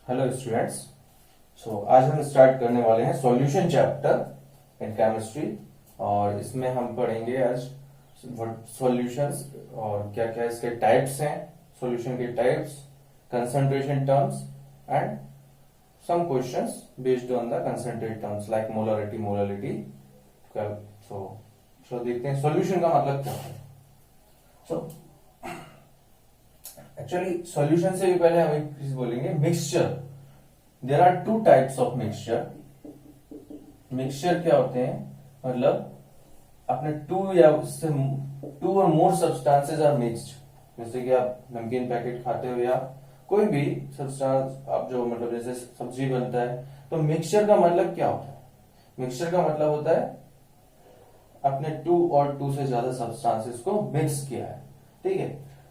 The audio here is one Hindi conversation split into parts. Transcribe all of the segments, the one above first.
Hello students. आज हम स्टार्ट करने वाले हैं सॉल्यूशन चैप्टर इन केमिस्ट्री। और इसमें हम पढ़ेंगे आज सॉल्यूशंस और क्या क्या इसके टाइप्स हैं, सॉल्यूशन के types, concentration terms and some questions based on the concentrate terms like molarity molarity. So देखते हैं सॉल्यूशन का मतलब क्या है। एक्चुअली सॉल्यूशन से भी पहले हम एक चीज बोलेंगे, mixture. There are two types of mixture. Mixture क्या होते हैं, मतलब आपने टू या उससे टू और मोर सब्सटेंसेस आर मिक्स्ड। जैसे कि आप नमकीन पैकेट खाते हो या कोई भी सब्सटेंस आप जो मतलब जैसे सब्जी बनता है, तो मिक्सचर का मतलब क्या होता है? मिक्सचर का मतलब होता है आपने टू और टू से ज्यादा सब्सटेंसेस को मिक्स किया है। ठीक है,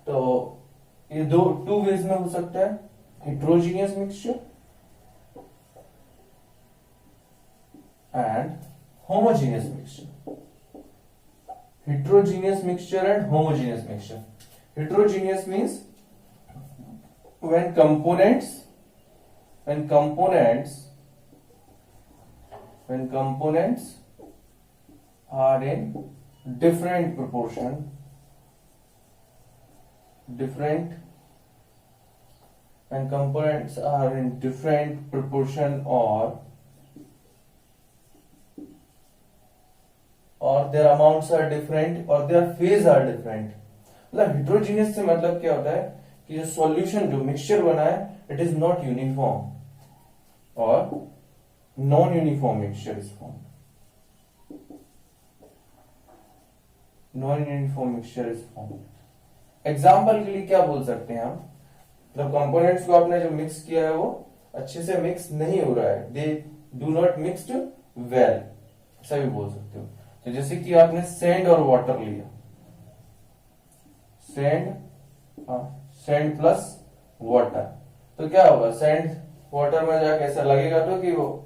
तो ये दो टू वेज में हो सकता है, heterogeneous mixture and homogeneous mixture. heterogeneous mixture and homogeneous mixture. Heterogeneous means when components are in different proportion, when components are in different proportion or their amounts are different or their phase are different. मतलब heterogeneous से मतलब क्या होता है कि जो सॉल्यूशन जो मिक्सचर बना है इट इज नॉट यूनिफॉर्म और non uniform mixture is form. Non uniform mixture is form. Example के लिए क्या बोल सकते हैं हम, मतलब कंपोनेंट्स को आपने जो मिक्स किया है वो अच्छे से मिक्स नहीं हो रहा है, they do not mixed well, ऐसा भी बोल सकते हो। तो जैसे कि आपने सैंड और वाटर लिया, सैंड प्लस वाटर, तो क्या होगा, सैंड वाटर में जाके ऐसा लगेगा तो कि वो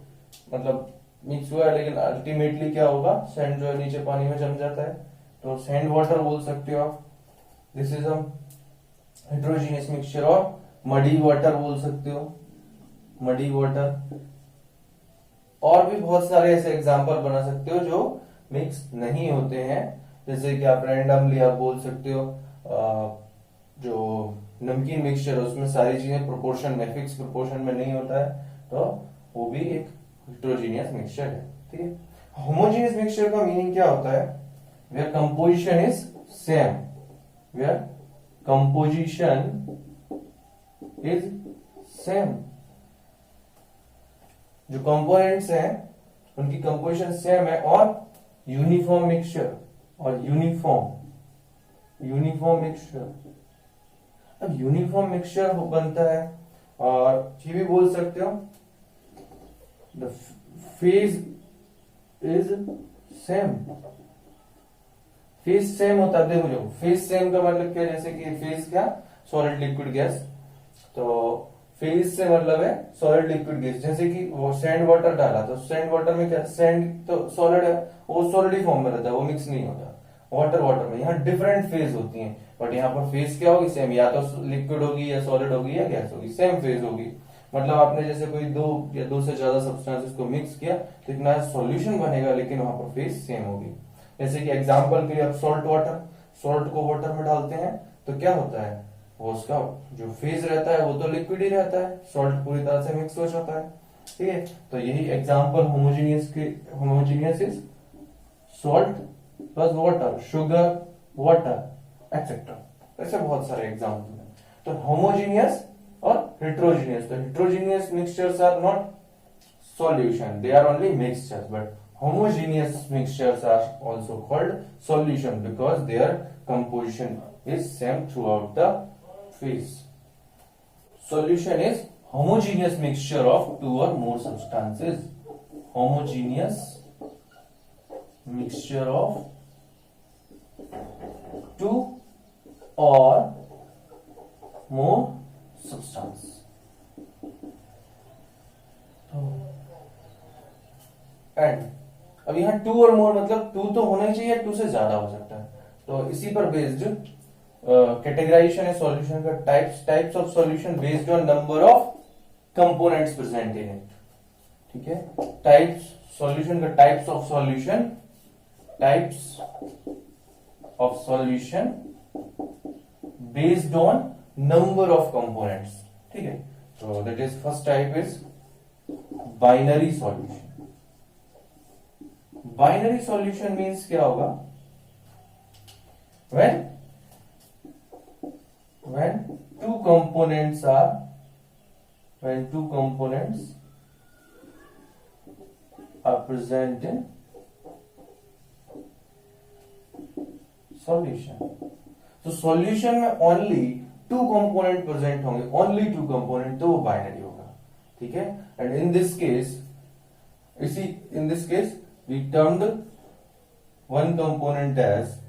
मतलब मिक्स हुआ है, लेकिन अल्टीमेटली क्या होगा, सैंड जो है नीचे पानी में जम जाता है, तो सैंड वाटर बोल सकते हो आप। This is a heterogeneous mixture. और मडी वाटर बोल सकते हो, मडी वाटर। और भी बहुत सारे ऐसे एग्जांपल बना सकते हो जो मिक्स नहीं होते हैं, जैसे कि आप रैंडमली आप बोल सकते हो जो नमकीन मिक्सचर है उसमें सारी चीजें प्रोपोर्शन में, फिक्स प्रोपोर्शन में नहीं होता है, तो वो भी एक हेट्रोजीनियस मिक्सचर है। ठीक है। होमोजीनियस मिक्सचर का मीनिंग क्या होता है, where composition is same, where composition is same. जो कंपोनेंट्स हैं उनकी कंपोजिशन सेम है और यूनिफॉर्म मिक्सचर और यूनिफॉर्म मिक्सचर। अब यूनिफॉर्म मिक्सचर बनता है और ये भी बोल सकते हो the phase is same. Phase same होता है, देखो जो फेज सेम का मतलब क्या, जैसे कि फेज क्या, सॉलिड लिक्विड गैस, तो फेज से मतलब है सॉलिड लिक्विड गैस। जैसे कि वो सैंड वाटर डाला, तो सैंड वाटर में क्या, सैंड तो सॉलिड है, वो सॉलिड ही फॉर्म में रहता है, वो मिक्स नहीं होता। वाटर में यहाँ डिफरेंट फेज होती हैं, बट यहाँ पर फेज क्या होगी, सेम, या तो लिक्विड होगी या सॉलिड होगी या गैस होगी, सेम फेज होगी। मतलब आपने जैसे कोई दो या दो से ज्यादा सब्सटेंसेस को मिक्स किया तो एक नया सॉल्यूशन बनेगा, लेकिन वहां पर फेज सेम होगी। जैसे कि एग्जाम्पल के लिए आप सॉल्ट को वाटर में डालते हैं तो क्या होता है, वो उसका जो फेज रहता है वो तो लिक्विड ही रहता है, सॉल्ट पूरी तरह से मिक्स हो जाता है। ठीक है, तो यही example homogeneous is salt plus water, sugar water etcetera. ऐसे बहुत सारे एग्जाम्पल हैं। तो होमोजीनियस और हेट्रोजीनियस, तो heterogeneous mixtures are not solution, they are only mixtures, but homogeneous mixtures are also called solution because their composition is same throughout the phase. Solution is homogeneous mixture of two or more substances. Homogeneous mixture of two or more substance. And अब यहाँ टू और मोर मतलब टू तो होना ही चाहिए, टू से ज्यादा हो सकता है, तो इसी पर बेस्ड कैटेगराइजेशन है सॉल्यूशन का, types of solution based on number of components present in it. ठीक है, टाइप्स सॉल्यूशन का, types of solution, types of solution based on number of components. ठीक है, तो that is first type is binary solution. Binary solution means क्या होगा, when two components are present in solution। तो सॉल्यूशन में ओनली टू कंपोनेंट प्रेजेंट होंगे, ओनली टू कंपोनेंट, तो वो बाइनरी होगा। ठीक है, and in this case we termed one component as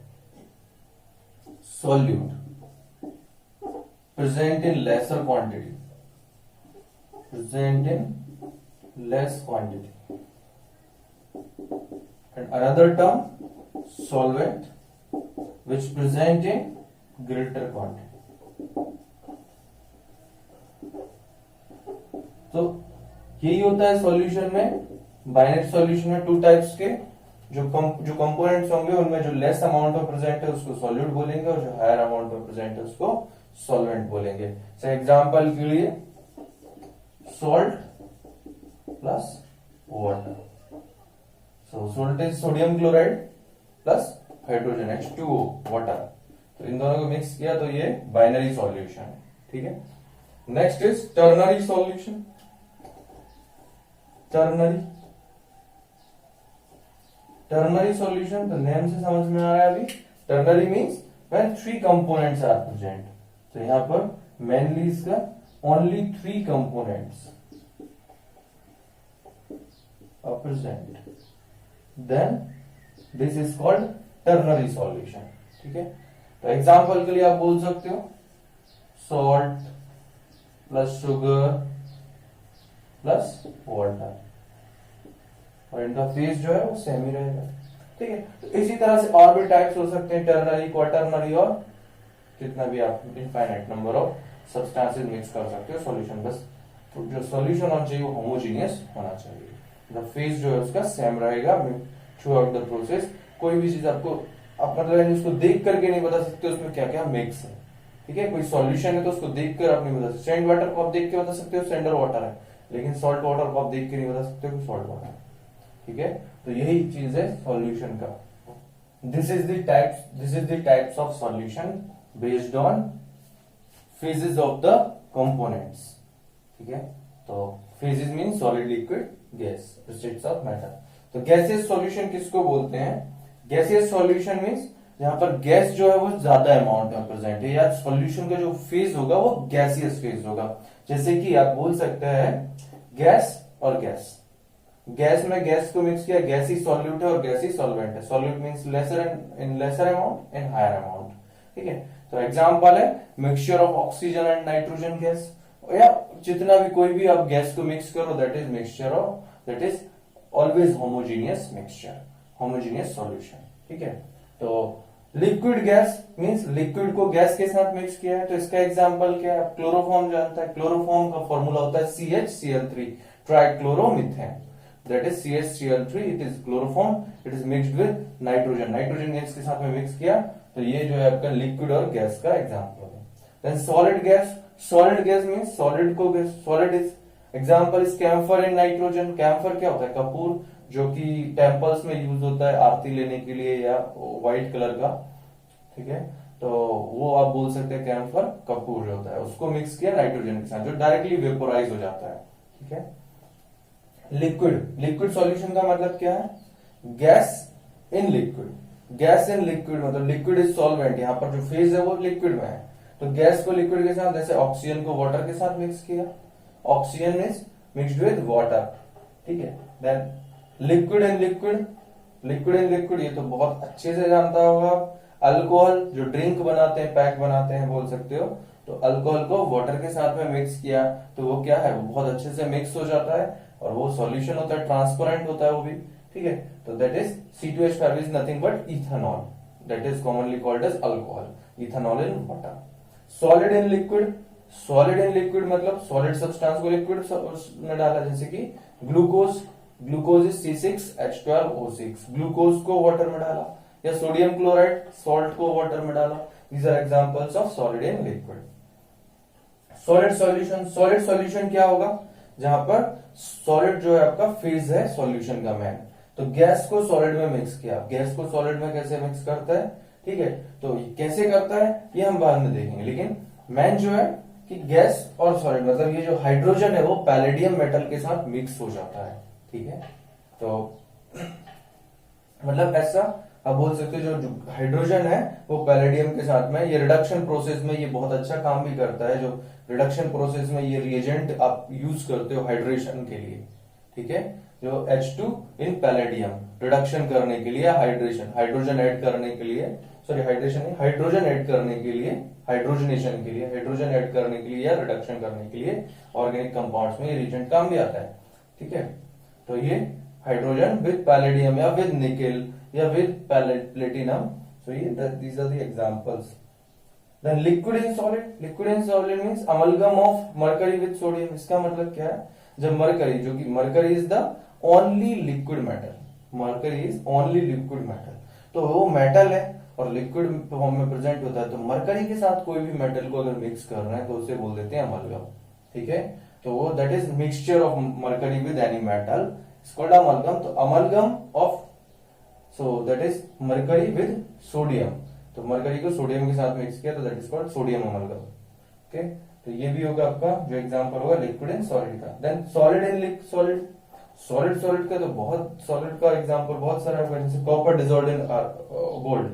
solute present in lesser quantity, present in less quantity, and another term solvent which present in greater quantity। तो यही होता है सॉल्यूशन में, बाइनरी सॉल्यूशन में टू टाइप्स के, जो कंपोनेंट्स होंगे उनमें जो लेस अमाउंट में प्रेजेंट है उसको सॉल्यूट बोलेंगे, और जो हायर अमाउंट में प्रेजेंट है उसको सॉल्वेंट बोलेंगे। सो एग्जांपल के लिए salt plus water, so salt is sodium chloride plus hydrogen H2O water, तो इन दोनों को मिक्स किया तो ये बाइनरी सॉल्यूशन है। ठीक है, next is ternary solution. Ternary solution तो नेम से समझ में आ रहा है अभी। Ternary means when three components are present, तो यहां पर मेनली इसका only three components are present, then this is called ternary solution. ठीक है, तो एग्जांपल के लिए आप बोल सकते हो salt plus sugar plus water, और इनका फेज जो है वो सेम ही रहेगा। ठीक है, तो इसी तरह से और भी टाइप्स हो सकते हैं, टर्नरी, क्वाटर्नरी, और कितना भी आप infinite number of substances mix कर सकते हो सॉल्यूशन। बस तो जो सॉल्यूशन होना चाहिए वो होमोजीनियस होना चाहिए, द फेज जो है उसका सेम रहेगा थ्रू आउट द प्रोसेस। कोई भी चीज आपको आप मतलब उसको देख करके नहीं बता सकते उसमें क्या क्या मिक्स है। ठीक है, कोई सॉल्यूशन है तो उसको देख कर आप नहीं बता सकते। सैंड वाटर को आप देख के बता सकते हो सैंडर वाटर है, लेकिन सॉल्ट वाटर को आप देख के नहीं बता सकते हो सॉल्ट वाटर है। ठीक है, तो यही चीज है सॉल्यूशन का। This is the types of solution based on phases of the components. ठीक है, तो phases mean solid, liquid, gas, states of matter. तो गैसियस सॉल्यूशन किसको बोलते हैं? गैसियस सॉल्यूशन मींस यहाँ पर गैस जो है वो ज्यादा अमाउंट में प्रेजेंट है, या सॉल्यूशन का जो फेज होगा वो गैसियस फेज होगा। जैसे कि आप बोल सकते हैं गैस और गैस, गैस में गैस को मिक्स किया, गैस ही सॉल्यूट है और गैस ही सॉल्वेंट है। Solute means lesser amount and higher amount. ठीक है, तो एग्जांपल है mixture of oxygen and nitrogen gas, या जितना भी कोई भी आप गैस को मिक्स करो that is mixture of, that is always homogeneous mixture, homogeneous solution. ठीक है, तो लिक्विड गैस मींस लिक्विड को गैस के साथ मिक्स किया है, तो इसका एग्जांपल क्या है? क्लोरोफॉर्म जानता है, क्लोरोफॉर्म का फॉर्मूला होता है CHCl3 trichloromethane, that is CHCl3, it is chloroform, it is mixed with nitrogen, nitrogen gas के साथ में मिक्स किया, तो ये जो है आपका लिक्विड और गैस का एग्जांपल है। Then solid gas, solid gas means solid को gas, solid is example is camphor and nitrogen. Camphor क्या होता है? कपूर, जो कि टेम्पल्स में यूज होता है आरती लेने के लिए, या व्हाइट कलर का। ठीक है, तो वो आप बोल सकते हैं कैम्फर, कपूर जो होता है उसको मिक्स किया नाइट्रोजन के साथ, जो डायरेक्टली वेपोराइज हो जाता है। ठीक है, लिक्विड, लिक्विड सॉल्यूशन का मतलब क्या है? Gas in liquid, gas in liquid मतलब लिक्विड इज सॉल्वेंट, यहाँ पर जो फेज है वो लिक्विड में है, तो गैस को लिक्विड के साथ, जैसे ऑक्सीजन को वाटर के साथ मिक्स किया, oxygen is mixed with water. ठीक है, then liquid in liquid, liquid in liquid ये तो बहुत अच्छे से जानता होगा। अल्कोहल, जो ड्रिंक बनाते हैं, पैक बनाते हैं बोल सकते हो, तो अल्कोहल को वाटर के साथ में मिक्स किया तो वो क्या है? वो बहुत अच्छे से मिक्स हो जाता है और वो सॉल्यूशन होता है, ट्रांसपेरेंट होता है वो भी। ठीक है, तो that is C2H5 is nothing but ethanol, that is commonly called as alcohol, ethanol in water. Solid in liquid, solid in liquid मतलब सॉलिड सब्सटेंस को लिक्विड में डाला, जैसे कि glucose, glucose is C6H12O6, glucose को वाटर में डाला, या सोडियम क्लोराइड सॉल्ट को वाटर में डाला। These are examples of solid in liquid. Solid solution, solid solution क्या होगा, जहां पर सॉलिड जो है आपका फेज है सॉल्यूशन का मैन। तो गैस को सॉलिड में मिक्स किया, गैस को सॉलिड में कैसे मिक्स करता है, ठीक है, तो कैसे करता है ये हम बाद में देखेंगे, लेकिन मैन जो है कि गैस और सॉलिड मतलब ये जो हाइड्रोजन है वो पैलेडियम मेटल के साथ मिक्स हो जाता है, ठीक है। तो मतलब ऐसा आप बोल सकते हो जो हाइड्रोजन है वो पैलेडियम के साथ में, ये रिडक्शन प्रोसेस में ये बहुत अच्छा काम भी करता है, जो रिडक्शन प्रोसेस में ये रिएजेंट आप यूज करते हो हाइड्रेशन के लिए, ठीक है। जो H2 इन पैलेडियम रिडक्शन करने के लिए, हाइड्रेशन हाइड्रोजन ऐड करने के लिए, सॉरी हाइड्रेशन नहीं, हाइड्रोजन ऐड करने के लिए, हाइड्रोजनेशन के लिए, हाइड्रोजन ऐड करने के लिए या रिडक्शन करने के लिए ऑर्गेनिक कंपाउंड्स में ये रिएजेंट काम भी आता है, ठीक है। तो ये हाइड्रोजन विद पैलेडियम या विद निकेल या विद प्लेटिनम, सो ये these are the examples. Then liquid in solid, liquid in solid means amalgam of mercury with sodium. इसका मतलब क्या है, जब मरकरी, जो कि mercury is the only liquid metal, mercury is only liquid metal, तो वो मेटल है और लिक्विड फॉर्म में प्रेजेंट होता है, तो मरकरी के साथ कोई भी मेटल को अगर मिक्स करना है तो उसे बोल देते हैं अमलगम, ठीक है। तो वो that is mixture of mercury with any metal, it's called amalgam. तो amalgam of, so that is mercury with sodium, तो मरकरी को सोडियम के साथ मिक्स किया तो that is called sodium amalgam, okay. तो ये भी होगा आपका जो एग्जांपल होगा लिक्विड इन सॉलिड का। Then solid in solid, solid solid का तो बहुत, सॉलिड का एग्जांपल बहुत सारा होगा, जैसे कॉपर डिसॉल्व्ड इन गोल्ड,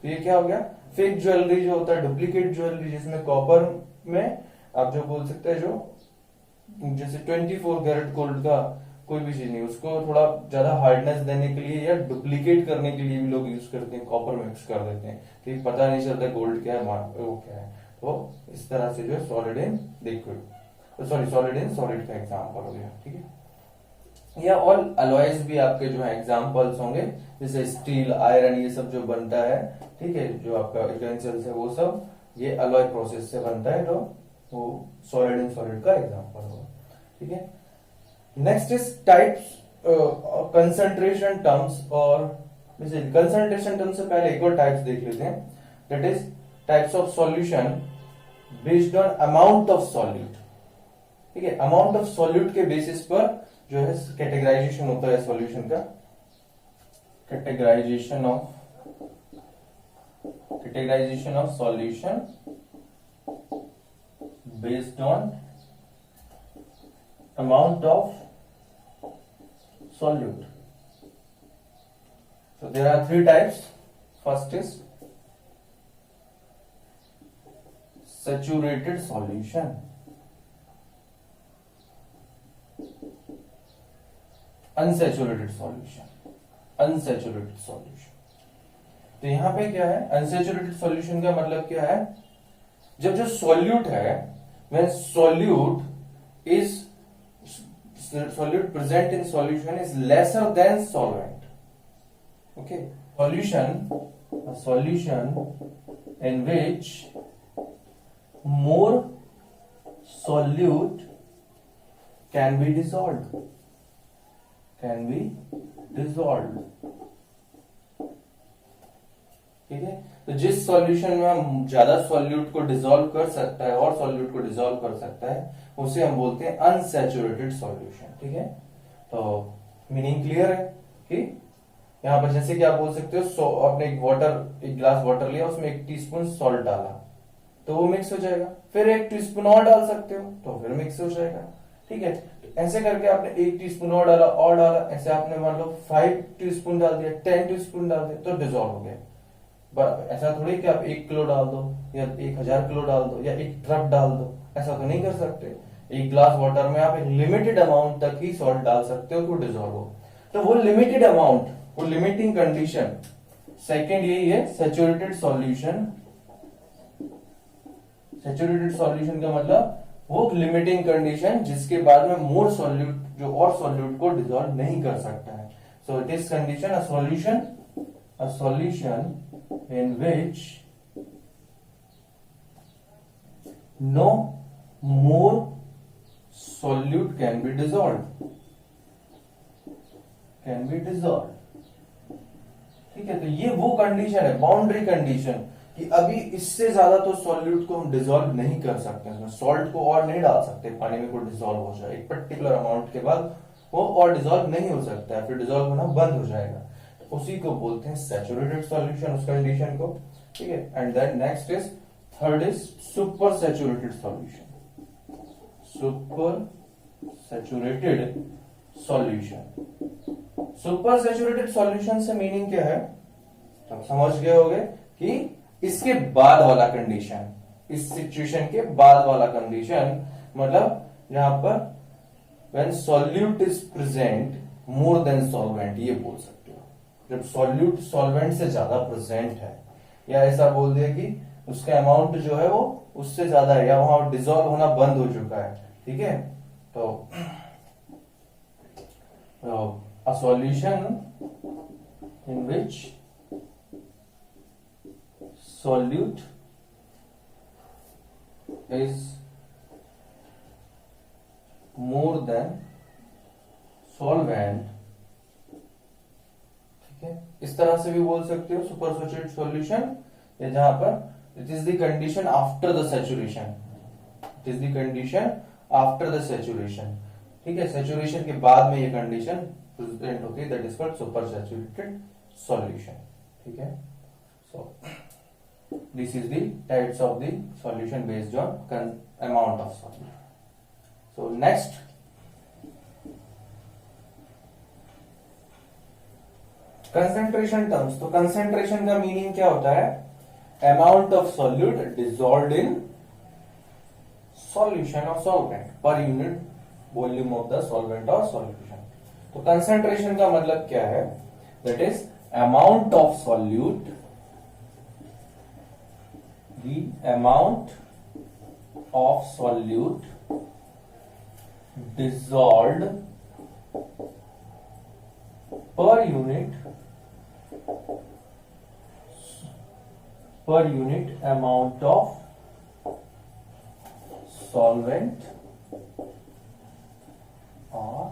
तो ये क्या हो गया, फेक ज्वेलरी जो होता है, डुप्लीकेट ज्वेलरी, जिसमें कॉपर में आप जो बोल सकते हैं, जो जैसे 24 कैरेट गोल्ड का कोई भी चीज नहीं, उसको थोड़ा ज्यादा हार्डनेस देने के लिए या डुप्लीकेट करने के लिए भी लोग यूज करते हैं, कॉपर मिक्स कर देते हैं, तो पता नहीं चलता गोल्ड क्या है वो क्या है। तो इस तरह से जो है solid in liquid, sorry solid in solid का एग्जांपल हो गया, ठीक है। या ऑल अलॉयज भी आपके जो है एग्जांपल्स होंगे, जैसे स्टील, आयरन, ये सब जो बनता है, ठीक है, जो आपका यूटेंसिल्स है वो सब ये अलॉय प्रोसेस से बनता है, तो वो सॉलिड इन सॉलिड का एग्जांपल होगा, ठीक है। Next is types, concentration terms, और कंसंट्रेशन टर्म्स से पहले एक और टाइप्स देख लेते हैं, that is types of solution based on amount of solute, ठीक है। अमाउंट ऑफ सॉल्यूट के बेसिस पर जो है कैटेगराइजेशन होता है सॉल्यूशन का, categorization of solution based on amount of solute. So there are three types. First is saturated solution, unsaturated solution, unsaturated solution. तो यहां पे क्या है, unsaturated solution का मतलब क्या है, जब जो solute है, when solute is solute present in solution is lesser than solvent, okay. A solution in which more solute can be dissolved, ठीक है। तो जिस सॉल्यूशन में हम ज्यादा सॉल्यूट को डिसॉल्व कर सकता है और सॉल्यूट को डिसॉल्व कर सकता है, उसे हम बोलते हैं अनसैचुरेटेड सॉल्यूशन, ठीक है। तो मीनिंग क्लियर है कि यहां पर जैसे कि आप बोल सकते हो, आपने एक ग्लास वाटर लिया, उसमें 1 टीस्पून सॉल्ट डाला तो वो मिक्स हो जाएगा, फिर 1 टीस्पून और डाल सकते हो तो फिर मिक्स हो जाएगा, ठीक है। तो ऐसे करके आपने 1 टीस्पून और डाला, ऐसे आपने मान लो 5 टीस्पून डाल दिया, 10 टीस्पून डाल दिया तो डिसॉल्व हो गया। ऐसा थोड़ी कि आप 1 किलो डाल दो या 1000 किलो डाल दो या 1 ट्रक डाल दो, ऐसा तो नहीं कर सकते। एक ग्लास वाटर में आप एक लिमिटेड अमाउंट तक ही सॉल्ट डाल सकते हो तो डिसॉल्व हो। तो वो लिमिटेड अमाउंट, वो लिमिटिंग कंडीशन, सेकेंड यही है सैचुरेटेड सॉल्यूशन। सैचुरेटेड सॉल्यूशन का मतलब वो लिमिटिंग कंडीशन जिसके बाद में मोर सॉल्यूट, जो और सॉल्यूट को डिसॉल्व नहीं कर सकता है। So this condition a solution in which no more solute can be dissolved, ठीक है। तो ये वो कंडीशन है, बाउंड्री कंडीशन, कि अभी इससे ज्यादा तो सॉल्यूट को हम डिसॉल्व नहीं कर सकते, उसमें सॉल्ट को और नहीं डाल सकते पानी में, को डिसॉल्व हो जाए एक पर्टिकुलर अमाउंट के बाद वो और डिसॉल्व नहीं हो सकता है, फिर डिसॉल्व होना बंद हो जाएगा। तो उसी को बोलते हैं सैचुरेटेड सॉल्यूशन, उस कंडीशन को, ठीक है। And then next is, third is super saturated solution, super saturated solution. Super saturated solution से मीनिंग क्या है, तो समझ गए होगे कि इसके बाद वाला कंडीशन, इस सिचुएशन के बाद वाला कंडीशन, मतलब यहां पर when solute is present more than solvent, ये बोल सकते हो, जब सॉल्यूट सॉल्वेंट से ज्यादा प्रेजेंट है, या ऐसा बोल दिया कि उसका अमाउंट जो है वो उससे ज्यादा है, या वहां डिसॉल्व होना बंद हो चुका है, ठीक है। तो a solution in which solute is more than solvent, ठीक है, इस तरह से भी बोल सकते हो सुपर सैचुरेटेड सॉल्यूशन, या जहां पर it is the condition after the saturation, it is the condition after the saturation, ठीक है, सैचुरेशन के बाद में ये कंडीशन प्रेजेंट होती है, that is called super saturated solution, ठीक है। So this is the types of the solution based on amount of solution. So next, concentration terms. तो कंसेंट्रेशन का मीनिंग क्या होता है, amount of solute dissolved in solution of solvent per unit volume of the solvent और सॉल्यूशन। तो कंसेंट्रेशन का मतलब क्या है, that is amount of solute, the amount of solute dissolved per unit amount of solvent or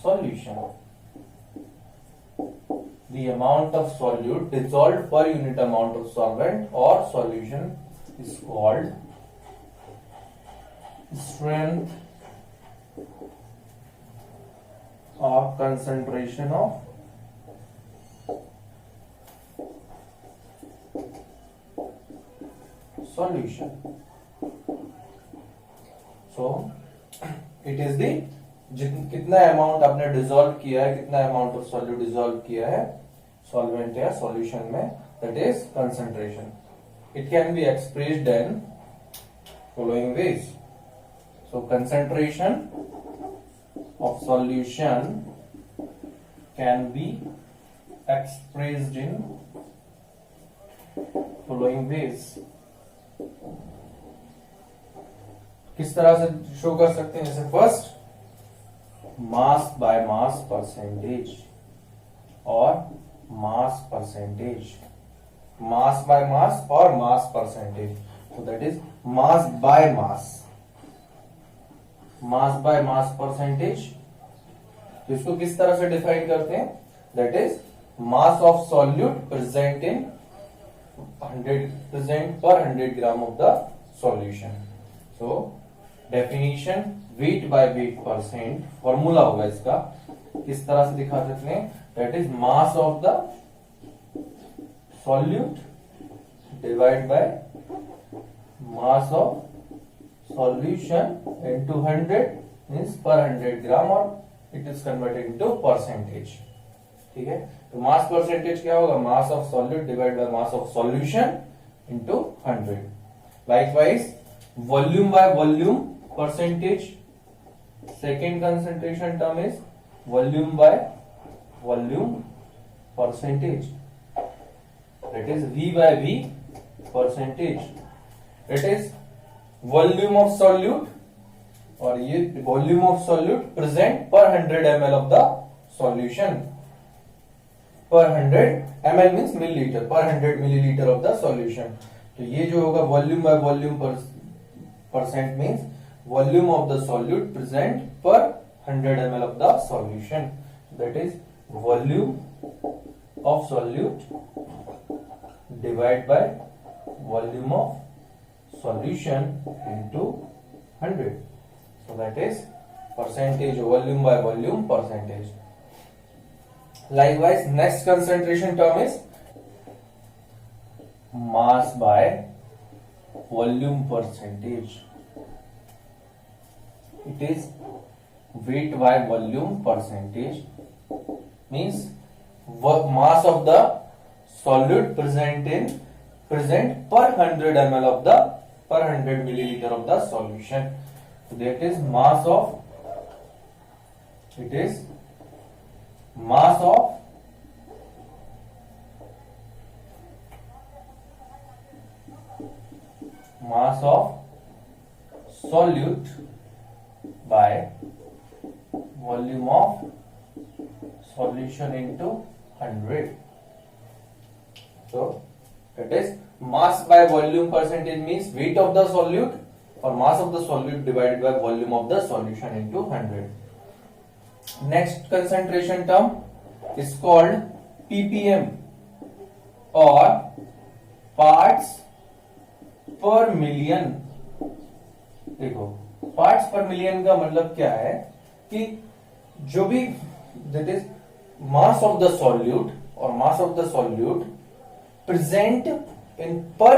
solution. The amount of solute dissolved per unit amount of solvent or solution is called strength or concentration of solution. So it is the कितना अमाउंट आपने डिसॉल्व किया है, कितना अमाउंट ऑफ सॉल्यूट डिसॉल्व किया है सॉल्वेंट या सॉल्यूशन में, that is concentration. It can be expressed in following ways. So concentration of solution can be expressed in following ways. किस तरह से शो कर सकते हैं, जैसे first mass by mass percentage और mass percentage, mass by mass और मास परसेंटेज। तो that is mass by mass, mass by mass percentage. तो इसको किस तरह से डिफाइन करते हैं, that is mass of solute present in 100% per 100 gram of the solution. So definition weight by weight percent, formula होगा इसका, किस तरह से दिखा सकते हैं, that is mass of the solute divided by mass of solution into 100 means per 100 gram, और it is converted into percentage, ठीक है। तो मास परसेंटेज क्या होगा, mass of solute divide by mass of solution into 100। Likewise volume by volume percentage, second concentration term is volume by volume percentage, that is V by V percentage, that is volume of solute, और ये वॉल्यूम ऑफ सॉल्यूट प्रेजेंट पर 100 ml ऑफ द सॉल्यूशन, पर 100 ml मीन्स मिलीलीटर, पर 100 मिलीलीटर ऑफ द सॉल्यूशन। तो ये जो होगा volume by volume Percent means volume of the solute present per 100 ml of the solution. That is volume of solute divided by volume of solution into 100. So that is percentage volume by volume percentage. Likewise, next concentration term is mass by volume percentage. It is weight by volume percentage, means mass of the solute present per 100 ml of the per 100 milliliter of the solution. So that is mass of solute by volume of solution into 100. So that is mass by volume percentage means weight of the solute or mass of the solute divided by volume of the solution into 100. Next concentration term is called ppm or parts per million. देखो पार्ट्स पर मिलियन का मतलब क्या है कि जो भी that is mass of the solute और mass of the solute present in per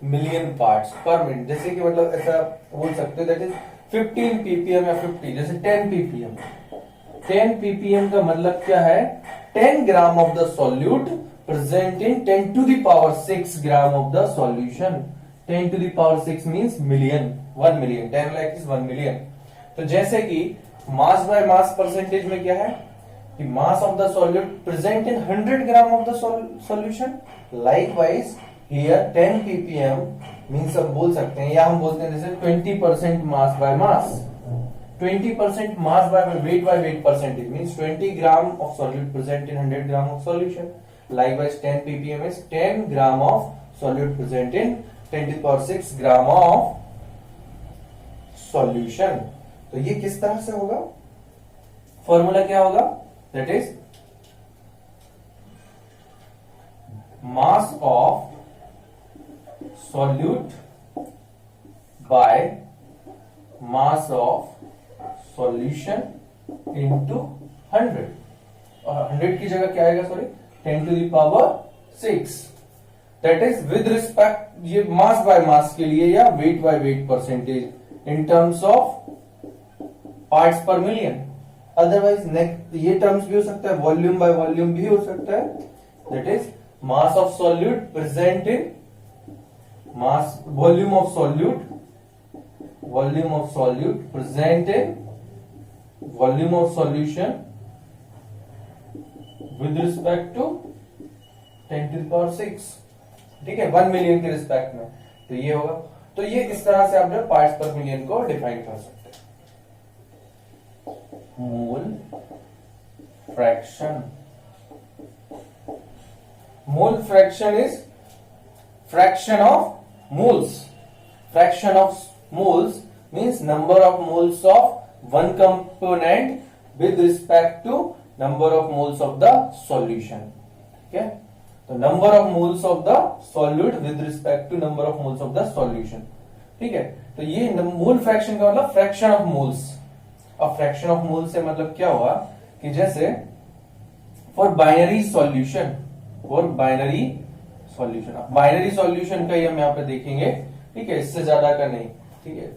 million parts पर मिनट. जैसे कि मतलब ऐसा बोल सकते हो दैट इज 15 ppm या 50, जैसे 10 ppm. 10 ppm का मतलब क्या है? 10 gram of the solute present in 10 to the power 6 gram of the solution. 10 to the power 6 means million, 1 million. 10 lakh is 1 million. तो जैसे कि मास बाय मास परसेंटेज में क्या है कि मास of the solute present in 100 gram of the solution. Likewise here 10 ppm means हम बोल सकते हैं या हम बोलते हैं जैसे 20% मास by mass. 20% mass by weight percentage means 20 gram of solute present in 100 gram of solution. Likewise 10 ppm is 10 gram of solute present in 10 to the power 6 gram of solution. तो ये किस तरह से होगा? फॉर्मूला क्या होगा? That is mass of solute by mass of solution into 100. और 100 की जगह क्या आएगा? Sorry 10 to the power 6. That is with respect ये मास बाय मास के लिए या wait by weight percentage in terms of parts per million. Otherwise ये टर्म्स भी हो सकता है, वॉल्यूम बाय वॉल्यूम भी हो सकता है. That is mass of solute present in mass volume of solute present in volume of solution with respect to 10 to the power 6. ठीक है, 1 मिलियन के रिस्पेक्ट में. तो ये होगा. तो ये इस तरह से आप पार्ट्स पर मिलियन को डिफाइन कर सकते हैं. Mole fraction. Mole fraction is fraction of moles. Fraction of moles means number of moles of one component with respect to number of moles of the solution. Okay, तो number of moles of the solute with respect to number of moles of the solution. ठीक है, तो ये मोल फ्रैक्शन का मतलब फ्रैक्शन ऑफ मोल्स. अब फ्रैक्शन ऑफ मोल्स से मतलब क्या हुआ कि जैसे for binary solution binary solution का ही हम यहाँ पे देखेंगे. ठीक है, इससे ज्यादा का नहीं. ठीक है,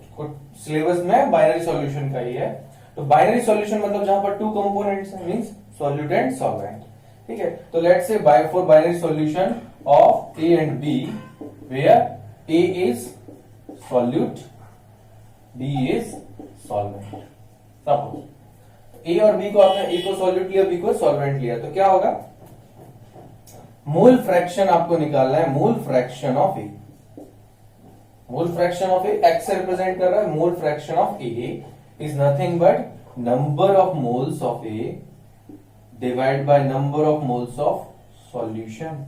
सिलेबस में बाइनरी सॉल्यूशन का ही है. तो बाइनरी सॉल्यूशन मतलब जहां पर 2 कंपोनेंट्स हैं मींस सॉल्यूट एंड सॉल्वेंट. ठीक है, तो let's say for binary solution of A and B where A is solute B is solvent. Suppose A और बी को आपने ए को सॉल्यूट लिया बी को सॉल्वेंट लिया तो क्या होगा? मोल फ्रैक्शन आपको निकालना है. Mole fraction of A. Mole fraction of A X से रिप्रेजेंट कर रहा है. Mole fraction of A is nothing but number of moles of A divide by number of moles of solution.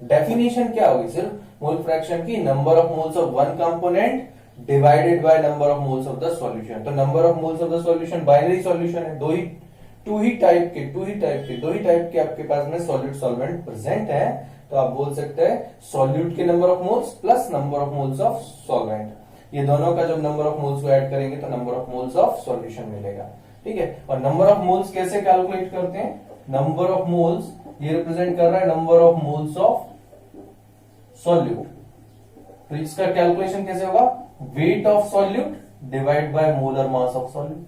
Definition क्या होगी? सिर्फ मोल फ्रैक्शन की number of moles of one component divided by number of moles of the solution. तो number of moles of the solution binary solution है, दो ही टाइप के आपके पास में सॉल्यूट सॉल्वेंट प्रेजेंट है, तो आप बोल सकते हैं सॉल्यूट के number of moles plus number of moles of solvent, ये दोनों का जब नंबर ऑफ मोल्स को ऐड करेंगे तो number of moles of solution मिलेगा। ठीक है, और नंबर ऑफ मोल्स कैसे कैलकुलेट करते हैं? नंबर ऑफ मोल्स ये रिप्रेजेंट कर रहा है number of moles of solute, तो इसका कैलकुलेशन कैसे होगा? Weight of solute divide by molar mass of solute,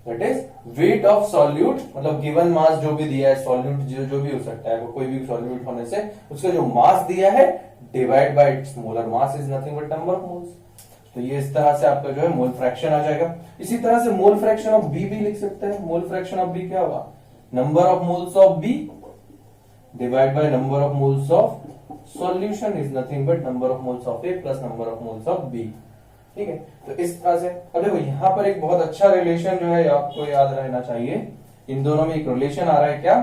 that is wait of solute, मतलब गिवन मास जो भी दिया है सॉल्यूट जो भी हो सकता है, कोई भी सॉल्यूट होने से उसका जो मास दिया है divide by it's molar mass is nothing but number of moles. तो ये इस तरह से आपका जो है मोल फ्रैक्शन आ जाएगा। इसी तरह से मोल फ्रैक्शन ऑफ बी भी लिख सकते हैं। मोल फ्रैक्शन ऑफ बी क्या होगा? Number of moles of B divide by number of moles of solution is nothing but number of moles of A plus number of moles of B. ठीक है, तो इस तरह से। अब देखो यहाँ पर एक बहुत अच्छा रिलेशन जो है आपको याद रहना चाहिए, इन दोनों में एक रिलेशन आ रहा है क्या?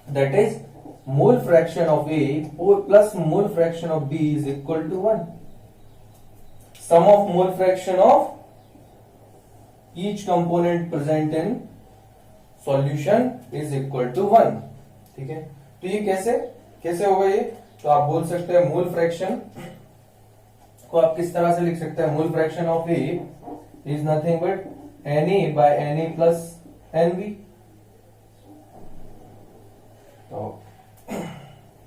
That is mole fraction of A plus mole fraction of B is equal to 1। Sum of mole fraction of each component present in solution is equal to 1। ठीक है, तो ये कैसे होगा ये? तो आप बोल सकते हैं मोल फ्रैक्शन को आप किस तरह से लिख सकते हैं? Mole fraction of A is nothing but Na by Na plus Nb। तो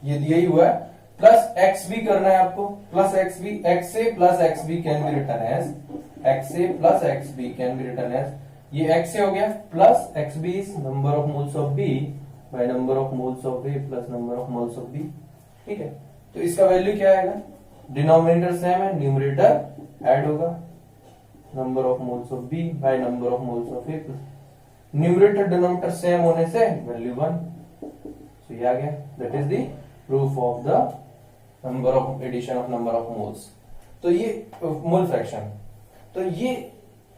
ये दिया ही हुआ है, प्लस एक्स भी करना है आपको, plus X B, X A plus X B can be return as X A plus X B can be return as, ये एक्स ए हो गया, plus X B is number of moles of B by number of moles of A plus number of moles of B. ठीक है, तो इसका वैल्यू क्या आएगा? डिनोमिनेटर सेम है, न्यूमरेटर ऐड होगा, number of moles of B by number of moles of A plus numerator denominator same होने से वैल्यू 1। तो ये आ गया, that is the proof of the number of addition of number of moles. तो ये मोल फ्रैक्शन, तो ये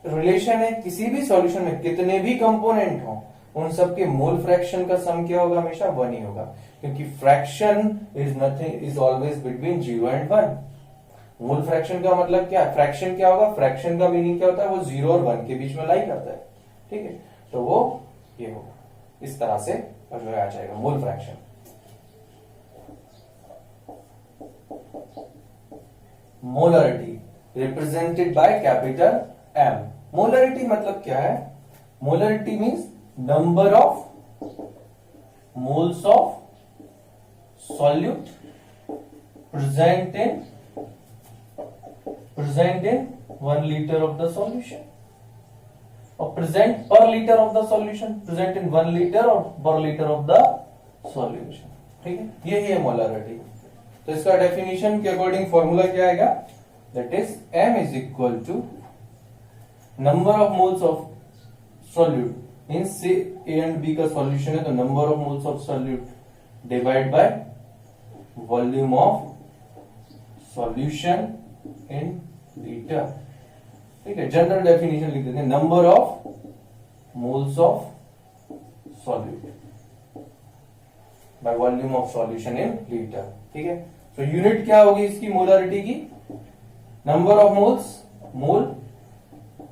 रिलेशन है किसी भी सॉल्यूशन में कितने भी कंपोनेंट हो उन सबके मोल फ्रैक्शन का सम क्या होगा? हमेशा 1 ही होगा, क्योंकि fraction is always between 0 and 1। Mole fraction का मतलब क्या? फ्रैक्शन क्या होगा? फ्रैक्शन का मीनिंग क्या होता है? वो 0 और 1 के बीच में लाई करता है। ठीक है, तो वो ये होगा, इस तरह से जो है आ जाएगा mole fraction. Molarity represented by capital M। Molarity मतलब क्या है? Molarity means number of moles of solute present in 1 litre of the solution, और प्रेजेंट पर litre of the solution, present in 1 litre और पर लीटर ऑफ द सॉल्यूशन। ठीक है, यही है मोलरिटी। तो इसका डेफिनेशन के अकॉर्डिंग फॉर्मूला क्या आएगा? That is M is equal to number of moles of solute, means से A एंड B का सॉल्यूशन है तो number of moles of solute divide by volume of solution in litre. ठीक है, जनरल डेफिनेशन लिख देते हैं, number of moles of solute by volume of solution in litre. ठीक है, तो यूनिट क्या होगी इसकी मोलरिटी की? नंबर ऑफ मोल्स, मोल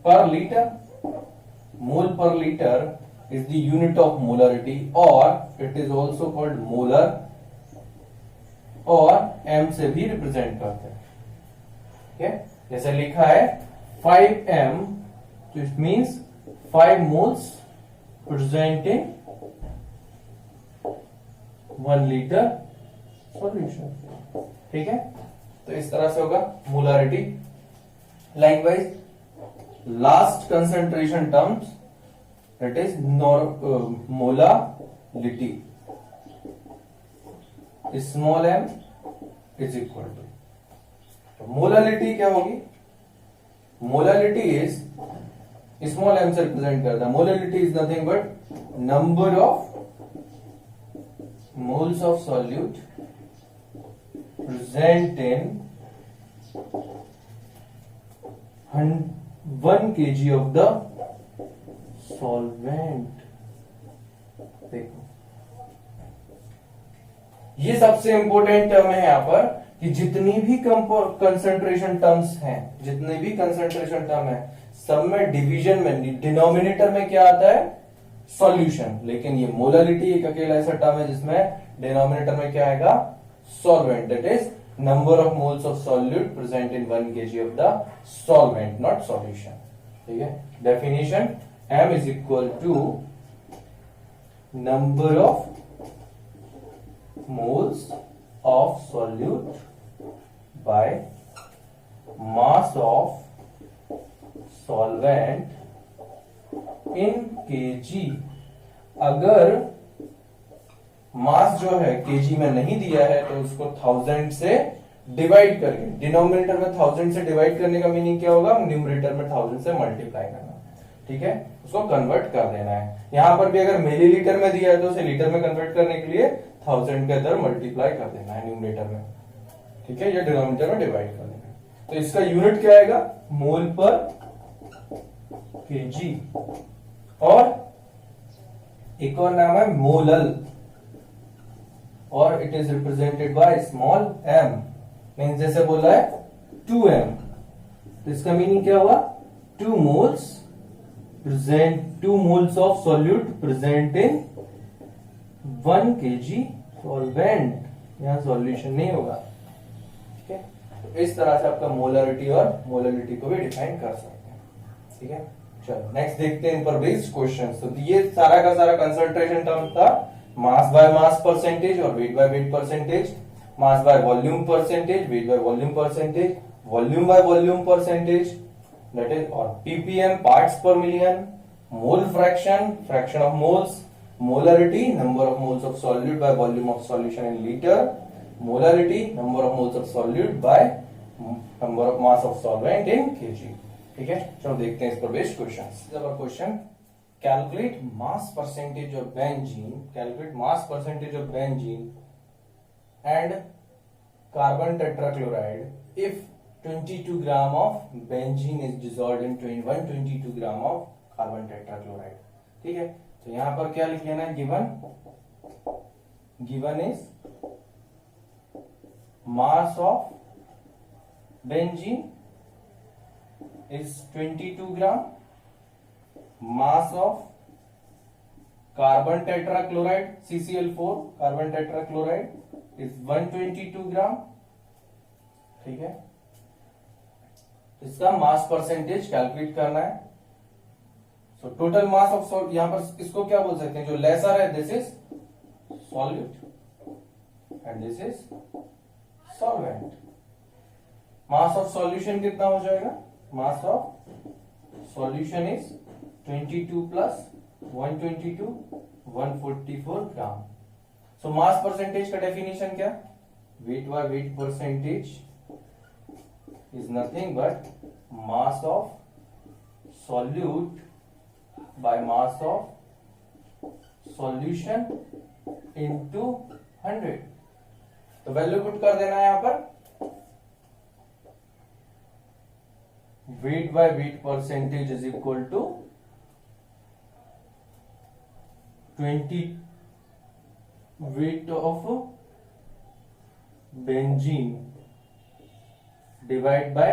पर लीटर, मोल पर litre is the unit of molarity or it is also called molar और m से भी रिप्रेजेंट करते हैं। ठीक है, जैसे लिखा है 5m, तो it means 5 moles present in 1 litre solution. ठीक है, तो इस तरह से होगा molarity. Likewise last concentration terms that is molality, small m is equal to, molality क्या होगी? मोलालिटी इज स्मॉल m से रिप्रेजेंट करता है। Molality is nothing but number of moles of solute present in 1 kg of the solvent. देखो ये सबसे इंपॉर्टेंट टर्म है यहाँ पर कि जितनी भी कंसंट्रेशन टर्म्स हैं, जितने भी कंसंट्रेशन टर्म है, सब में डिवीजन में डिनोमिनेटर में क्या आता है, सॉल्यूशन। लेकिन ये मोलालिटी एक अकेला ऐसा टर्म है जिसमें डिनोमिनेटर में क्या आएगा, solvent, that is number of moles of solute present in 1 kg of the solvent, not solution. ठीक है, definition m is equal to number of moles of solute by mass of solvent in kg। अगर मास जो है केजी में नहीं दिया है तो उसको 1000 से डिवाइड करके, डिनोमिनेटर में 1000 से डिवाइड करने का मीनिंग क्या होगा, न्यूमरेटर में 1000 से मल्टीप्लाई करना। ठीक है, उसको कन्वर्ट कर देना है। यहां पर भी अगर मिलीलीटर में दिया है तो उसे लीटर में कन्वर्ट करने के लिए 1000 के अंदर मल्टीप्लाई कर देना है न्यूमरेटर में। ठीक है, ये डिनोमिनेटर में डिवाइड कर देना है। तो इसका यूनिट क्या आएगा, मोल पर केजी। और एक और नाम है मोलल, और it is represented by small m, means जैसे बोला है 2m, तो इसका मीनिंग क्या हुआ, 2 moles present, 2 moles of solute present in 1 kg solvent. यहां सॉल्यूशन नहीं होगा। ठीक है, तो इस तरह से आपका मोलरिटी और मोललिटी को भी डिफाइन कर सकते हैं। ठीक है, चलो नेक्स्ट देखते हैं इन पर बेस्ड क्वेश्चंस। तो ये सारा का सारा कंसंट्रेशन टर्म था, मास बाय मास परसेंटेज और wait by weight percentage, mass bye volume percentage, weight by volume percentage, volume by volume percentage, that is और ppm parts per million, mole fraction, fraction of moles, molarity number of moles of solute by volume of solution in litre, molarity number of moles of solute bye number of mass of solvent in kg। ठीक है, चलो देखते हैं इस पर based questions. Question, calculate mass percentage of benzene, calculate mass percentage of benzene and carbon tetrachloride if 22 gram of benzene is dissolved in 122 gram of carbon tetrachloride। ठीक है, तो यहां पर क्या लिख लेना है, given is mass of benzene is 22 gram, mass of carbon tetrachloride CCl4 carbon tetrachloride is 122 gram। ठीक है, इसका मास परसेंटेज कैलकुलेट करना है। So total mass of salt, यहां पर इसको क्या बोल सकते हैं, जो लेसर है this is solute and this is solvent. Mass of solution कितना हो जाएगा, mass of solution is 22 plus 122 144 gram. So mass percentage का डेफिनेशन क्या, weight by weight percentage is nothing but mass of solute by mass of solution into 100। तो वैल्यू पुट कर देना है यहां पर, weight by weight percentage is equal to 20 weight of benzene divide by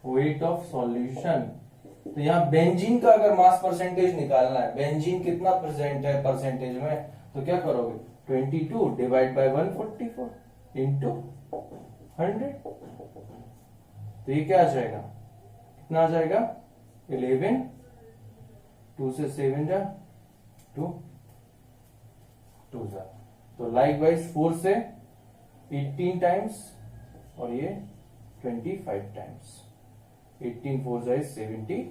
weight of solution। तो यहां बेंजीन का अगर मास परसेंटेज निकालना है, बेंजीन कितना प्रेजेंट है परसेंटेज में, तो क्या करोगे, 22 डिवाइड बाय 144 इंटू 100। तो ये क्या आ जाएगा, कितना आ जाएगा, 11, 2 से 7 जा 2 2 जा, तो लाइक वाइज 4 से 18 टाइम्स और ये 25 टाइम्स, 18 4 जा 72।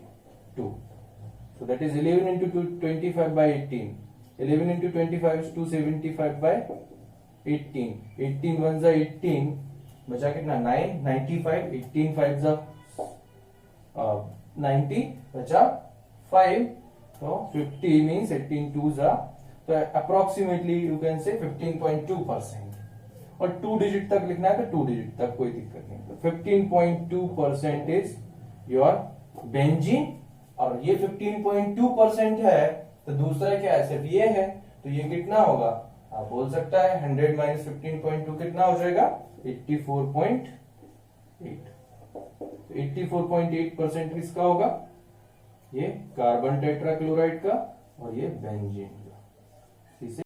So that is 11 into 25 by 18. 11 into 25 is 275 by 18. 18 1 जा 18, बचा कितना 9, 95, 18 5 जा 90, बचा 5, तो 50 means 18 2 जा, तो अप्रोक्सीमेटली यू कैन से 15.2%। और 2 डिजिट तक लिखना है तो 2 डिजिट तक, कोई दिक्कत नहीं। तो 15.2% इज योर बेंजीन, और ये 15.2% है, तो दूसरा क्या है, सिर्फ ये है, तो ये कितना होगा आप बोल सकता है 100 माइनस 15.2 कितना हो जाएगा 84.8। 84.8% किसका होगा, ये कार्बन टेट्राक्लोराइड का और ये बेंजीन का।